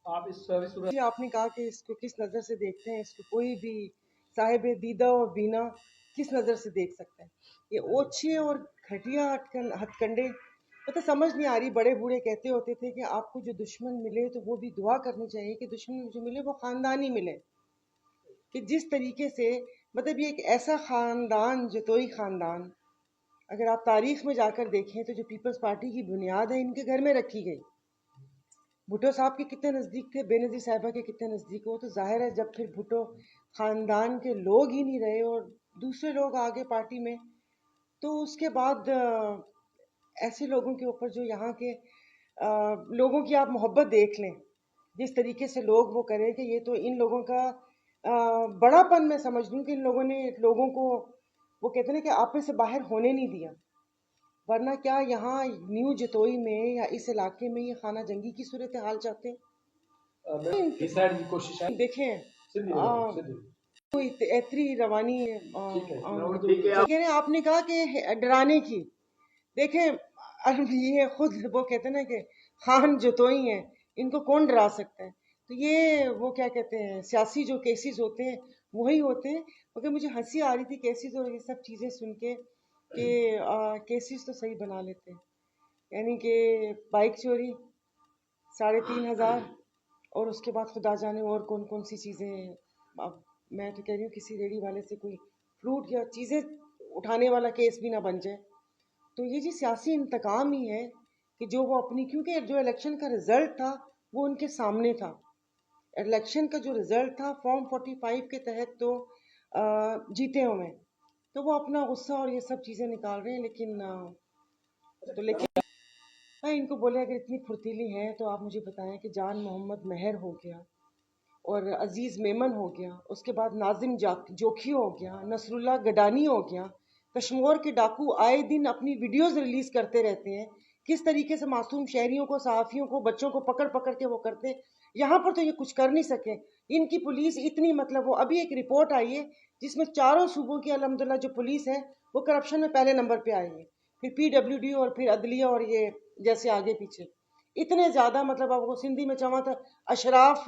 आप इस सर्विस जी आपने कहा कि इसको किस नज़र से देखते हैं, इसको कोई भी साहिब दीदा और बीना किस नज़र से देख सकता है। ये ओछे और घटिया हथकंडे पता समझ नहीं आ रही। बड़े बूढ़े कहते होते थे कि आपको जो दुश्मन मिले तो वो भी दुआ करनी चाहिए कि दुश्मन जो मिले वो खानदानी मिले। कि जिस तरीके से मतलब ये एक ऐसा खानदान, जतोई खानदान, अगर आप तारीख में जाकर देखें तो जो पीपल्स पार्टी की बुनियाद है इनके घर में रखी गई। भुट्टो साहब के कितने नज़दीक थे, बेनज़ीर साहिबा के कितने नज़दीक हो, तो जाहिर है जब फिर भुट्टो ख़ानदान के लोग ही नहीं रहे और दूसरे लोग आगे पार्टी में, तो उसके बाद ऐसे लोगों के ऊपर जो यहाँ के लोगों की आप मोहब्बत देख लें, जिस तरीके से लोग वो करें कि ये तो इन लोगों का बड़ापन मैं समझ लूँ कि इन लोगों ने लोगों को वो कहते हैं ना कि आपे से बाहर होने नहीं दिया। वरना क्या यहाँ न्यू जतोई में या इस इलाके में ये खाना जंगी की सूरत हाल चाहते हैं। डिसाइड की कोशिश है। देखें सिद्धि बोलो, सिद्धि। कोई ऐतरी रवानी ठीक है, मैं उर्दू ठीक है आप कह रहे हैं। आपने कहा कि डराने की, देखें अब ये खुद वो कहते हैं ना कि खान जतोई हैं, इनको कौन डरा सकता है। तो ये वो क्या कहते हैं सियासी जो केसेस होते हैं वही होते हैं। मगर मुझे हंसी आ रही थी केसेस और ये सब चीज़ें सुन के कि केसेस तो सही बना लेते हैं। यानी कि बाइक चोरी 3,500 और उसके बाद खुदा जाने और कौन कौन सी चीज़ें। अब मैं तो कह रही हूँ किसी रेडी वाले से कोई फ्रूट या चीज़ें उठाने वाला केस भी ना बन जाए। तो ये जी सियासी इंतकाम ही है कि जो वो अपनी, क्योंकि जो इलेक्शन का रिजल्ट था वो उनके सामने था। इलेक्शन का जो रिजल्ट था फॉर्म 45 के तहत तो जीते हुए, तो वो अपना गुस्सा और ये सब चीज़ें निकाल रहे हैं। लेकिन तो लेकिन मैं इनको बोले अगर इतनी फुर्तीली हैं तो आप मुझे बताएं कि जान मोहम्मद महर हो गया और अजीज़ मेमन हो गया, उसके बाद नाजिम जोखी हो गया, नसरुल्लाह गडानी हो गया, कश्मीर के डाकू आए दिन अपनी वीडियोस रिलीज करते रहते हैं किस तरीके से मासूम शहरियों को, सहाफ़ियों को, बच्चों को पकड़ पकड़ के वो करते हैं। यहाँ पर तो ये कुछ कर नहीं सके। इनकी पुलिस इतनी मतलब वो अभी एक रिपोर्ट आई है जिसमें चारों सूबों की अल्हम्दुलिल्लाह जो पुलिस है वो करप्शन में पहले नंबर पे आई है, फिर PWD और फिर अदलिया और ये जैसे आगे पीछे इतने ज़्यादा मतलब आपको सिंधी में चवा था अशराफ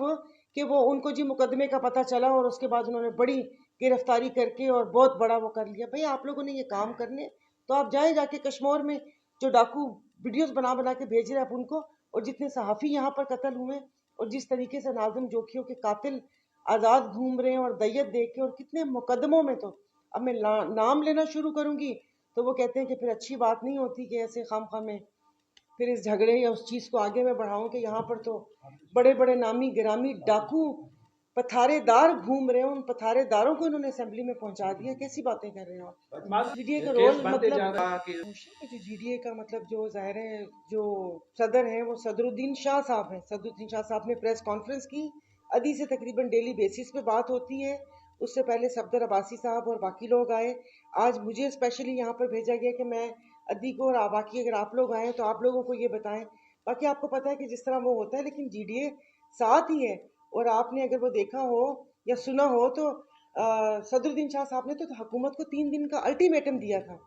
कि वो उनको जी मुकदमे का पता चला और उसके बाद उन्होंने बड़ी गिरफ्तारी करके और बहुत बड़ा वो कर लिया। भाई आप लोगों ने ये काम करने तो आप जाएं जाके कश्मीर में जो डाकू वीडियोस बना बना के भेज रहे हैं आप उनको, और जितने सहाफ़ी यहाँ पर कत्ल हुए और जिस तरीके से नाजिम जोखियों के कातिल आज़ाद घूम रहे हैं और दैयत देख के और कितने मुकदमों में, तो अब मैं नाम लेना शुरू करूंगी तो वो कहते हैं कि फिर अच्छी बात नहीं होती कि ऐसे खाम खा में फिर इस झगड़े या उस चीज़ को आगे मैं बढ़ाऊं कि यहाँ पर तो बड़े बड़े नामी गिरामी डाकू पथारेदार घूम रहे हैं, उन पथारेदारों को इन्होंने असेंबली में पहुंचा दिया। कैसी बातें कर रहे हो आप। जीडीए का रोल मतलब जो जीडीए का मतलब जो जाहिर है जो सदर हैं वो सदरुद्दीन शाह साहब हैं। सदरुद्दीन शाह साहब ने प्रेस कॉन्फ्रेंस की, अदी से तकरीबन डेली बेसिस पे बात होती है। उससे पहले सफदर अब्बासी साहब और बाकी लोग आए। आज मुझे स्पेशली यहाँ पर भेजा गया कि मैं अदी को और बाकी अगर आप लोग आए तो आप लोगों को ये बताएं। बाकी आपको पता है कि जिस तरह वो होता है, लेकिन जीडीए साथ ही है। और आपने अगर वो देखा हो या सुना हो तो सदरुद्दीन शाह साहब ने तो हुकूमत को 3 दिन का अल्टीमेटम दिया था।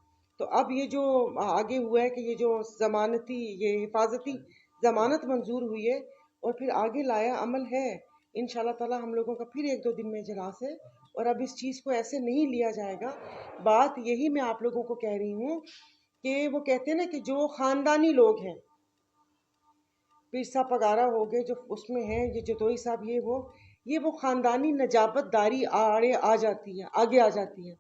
तो अब ये जो आगे हुआ है कि ये जो जमानती ये हिफाजती जमानत मंजूर हुई है और फिर आगे लाया अमल है। इंशाल्लाह ताला हम लोगों का फिर 1-2 दिन में इजलास है और अब इस चीज़ को ऐसे नहीं लिया जाएगा। बात यही मैं आप लोगों को कह रही हूँ कि वो कहते हैं ना कि जो खानदानी लोग हैं, पिरसा पगारा हो गए जो उसमें हैं, ये जतोई साहब, ये वो खानदानी नजाबतदारी आड़े आ जाती है, आगे आ जाती है।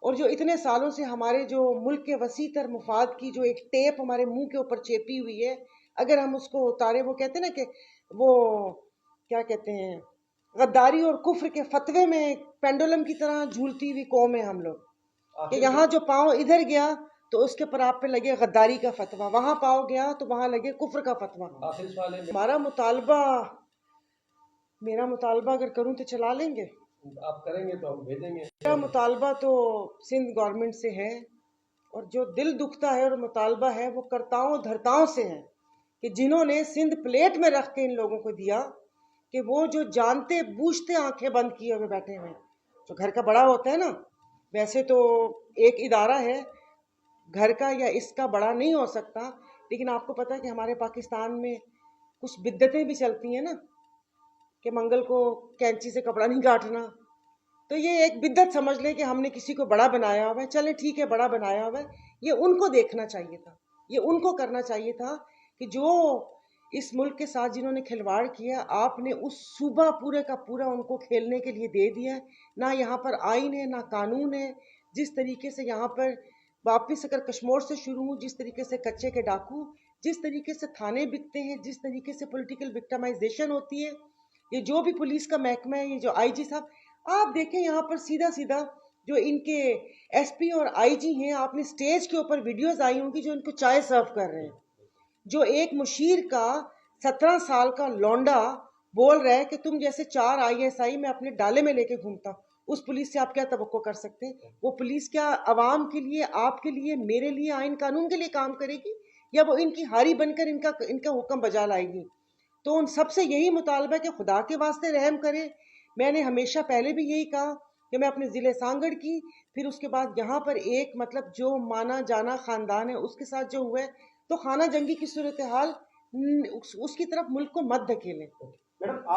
और जो इतने सालों से हमारे जो मुल्क के वसी तर मुफाद की जो एक टेप हमारे मुंह के ऊपर चेपी हुई है, अगर हम उसको उतारे, वो कहते हैं ना कि वो क्या कहते हैं गद्दारी और कुफ्र के फतवे में पेंडुलम की तरह झूलती हुई कौम है हम लोग। कि यहाँ जो पाँव इधर गया तो उसके पर आप पे लगे गद्दारी का फतवा, वहां पाँव गया तो वहां लगे कुफ्र का फतवा। हमारा मुतालबा, मेरा मुतालबा अगर करूं तो चला लेंगे। आप करेंगे तो हम भेजेंगे। मेरा मुतालबा तो सिंध गवर्नमेंट से है और जो दिल दुखता है और मुतालबा है वो करताओं धरताओं से है कि जिन्होंने सिंध प्लेट में रख के इन लोगों को दिया कि वो जो जानते बूझते आंखें बंद किए हुए बैठे हुए। जो घर का बड़ा होता है ना, वैसे तो एक इदारा है घर का या इसका बड़ा नहीं हो सकता, लेकिन आपको पता है कि हमारे पाकिस्तान में कुछ बिद्दतें भी चलती हैं ना। कि मंगल को कैंची से कपड़ा नहीं काटना। तो ये एक बिद्दत समझ लें कि हमने किसी को बड़ा बनाया हुआ है। चलें ठीक है, बड़ा बनाया हुआ है, ये उनको देखना चाहिए था, ये उनको करना चाहिए था कि जो इस मुल्क के साथ जिन्होंने खिलवाड़ किया, आपने उस सूबा पूरे का पूरा उनको खेलने के लिए दे दिया है। ना यहाँ पर आइन है, ना कानून है। जिस तरीके से यहाँ पर वापिस अगर कश्मीर से शुरू हूँ, जिस तरीके से कच्चे के डाकू, जिस तरीके से थाने बिकते हैं, जिस तरीके से पॉलिटिकल विक्टिमाइजेशन होती है, ये जो भी पुलिस का महकमा है, ये जो आईजी साहब, आप देखें यहाँ पर सीधा सीधा जो इनके एसपी और आईजी हैं, आपने स्टेज के ऊपर वीडियोस आई होंगी जो इनको चाय सर्व कर रहे हैं। जो एक मुशीर का 17 साल का लौंडा बोल रहा है कि तुम जैसे 4 ISI मैं अपने डाले में लेके घूमता हूँ, उस पुलिस से आप क्या तवक्को कर सकते हैं? वो पुलिस क्या अवाम के लिए, आपके लिए, मेरे लिए, आइन कानून के लिए काम करेगी, या वो इनकी हारी बनकर इनका हुक्म बजा लाएगी? तो उन सबसे यही मुतालबा है कि खुदा के वास्ते रहम करें। मैंने हमेशा पहले भी यही कहा कि मैं अपने ज़िले सांगड़ की, फिर उसके बाद यहाँ पर एक मतलब जो माना जाना ख़ानदान है उसके साथ जो हुआ है, तो खाना जंगी की सूरत हाल उसकी तरफ मुल्क को मत धकेलें। मैडम